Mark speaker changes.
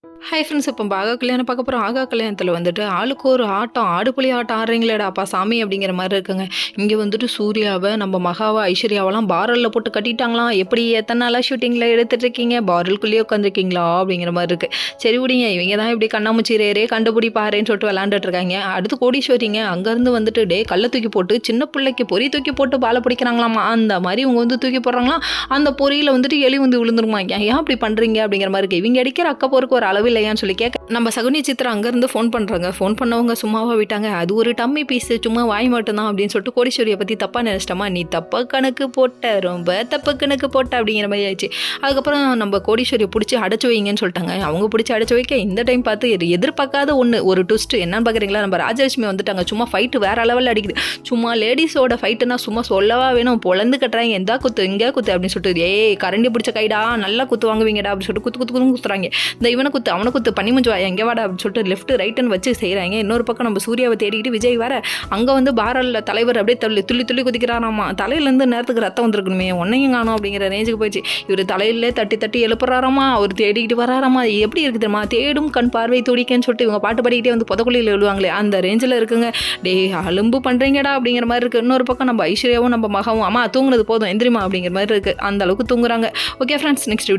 Speaker 1: Hi friends, இப்போ ஆகா கல்யாணம் பார்க்க போகிறோம். ஆகா கல்யாணத்தில் வந்துட்டு ஆளுக்கு ஒரு ஆட்டம், ஆடுபுலி ஆட்டம் ஆடுறீங்களேடாப்பா சாமி அப்படிங்கிற மாதிரி இருக்குங்க. இங்கே வந்துட்டு சூர்யாவை, நம்ம மகாவை, ஐஸ்வர்யாவெல்லாம் பாரலில் போட்டு கட்டிட்டாங்களாம். எப்படி எத்தனை நாளாக ஷூட்டிங்கில் எடுத்துட்டு இருக்கீங்க, பாரலுக்குள்ளேயே உட்காந்துருக்கீங்களா அப்படிங்கிற மாதிரி இருக்குது. சரி விடுங்க, இவங்க தான் இப்படி கண்ணாமூச்சி ரேரே கண்டுபிடி பாருன்னு சொல்லிட்டு விளாண்டுட்டு இருக்காங்க. அடுத்து கோடீஸ்வரிங்க அங்கேருந்து வந்துட்டு கல்லை தூக்கி போட்டு சின்ன பிள்ளைக்கு பொறி தூக்கி போட்டு பாலை பிடிக்கிறாங்களாமா. அந்த மாதிரி இவங்க வந்து தூக்கி போடுறாங்களாம். அந்த பொறியில் வந்துட்டு எலி வந்து விழுந்துருமா. ஏன் அப்படி பண்ணுறீங்க அப்படிங்கிற மாதிரி இருக்குது. இவங்க அடிக்கிற அக்க போருக்கு ஒரு அளவு இல்லையான்னு சொல்லி கேட்க நம்ம சகுனி சித்ரா அங்கேருந்து ஃபோன் பண்ணுறாங்க. ஃபோன் பண்ணவங்க சும்மாவா விட்டாங்க, அது ஒரு டம்மி பீஸு, சும்மா வாய் மட்டும்தான் அப்படின்னு சொல்லிட்டு கோடீஸ்வரியை பற்றி தப்பாக நினச்சிட்டோமா, நீ தப்பாக கணக்கு போட்ட, ரொம்ப தப்பு கணக்கு போட்ட அப்படிங்கிற மாதிரி ஆயிடுச்சு. அதுக்கப்புறம் நம்ம கோடீஸ்வரியை பிடிச்சி அடைச்சி வைங்கன்னு சொல்லிட்டாங்க. அவங்க பிடிச்சி அடைச்சி வைக்க இந்த டைம் பார்த்து எதிர்பார்க்காத ஒரு ட்விஸ்ட் என்னன்னு பார்க்குறீங்களா, நம்ம ராஜலட்சுமி வந்துட்டாங்க. சும்மா ஃபைட்டு வேற லெவலில் அடிக்குது. சும்மா லேடிஸோட ஃபைட்டுனா சும்மா சொல்லவா வேணும், பொழந்து கட்டுறாங்க. எந்தா குத்து இங்கே குத்து அப்படின்னு சொல்லிட்டு, கரண்டி பிடிச்ச கைடா நல்லா குத்து வாங்குவீங்கடா அப்படின்னு சொல்லிட்டு குத்து குத்து குத்துறாங்க. இந்த இவனை குத்து அவனை குத்து பண்ணி மஞ்சு எங்கே வாடா அப்படின்னு சொல்லிட்டு லெஃப்ட் ரைட்டுன்னு வச்சு செய்கிறாங்க. இன்னொரு பக்கம் நம்ம சூர்யாவை தேடிக்கிட்டு விஜய் வர அங்கே வந்து பாரலில் தலைவர் அப்படியே துள்ளி துள்ளி குதிக்கிறாராமா. தலையிலேருந்து நேரத்துக்கு ரத்தம் வந்துருக்கணுமே, ஒன்னையும் காணும் அப்படிங்கிற ரேஞ்சுக்கு போயிடுச்சு. இவர் தலையிலே தட்டி தட்டி எழுப்புறாராமா. அவர் தேடிக்கிட்டு வராராமா. எப்படி இருக்குது தெரியுமா, தேடும் கண் பார்வை துடிக்கன்னு சொல்லிட்டு இவங்க பாட்டு பாடிக்கிட்டே வந்து புதக்குழியில் விழுவாங்களே அந்த ரேஞ்சில் இருக்குங்க. அலும்பு பண்ணுறீங்கடா அப்படிங்கிற மாதிரி இருக்குது. இன்னொரு பக்கம் நம்ம ஐஸ்வர்யாவும் நம்ம மகவும் அம்மா தூங்குனது போதும் எந்திரிமா அப்படிங்கிற மாதிரி இருக்குது. அந்த அளவுக்கு தூங்குறாங்க. Okay friends, next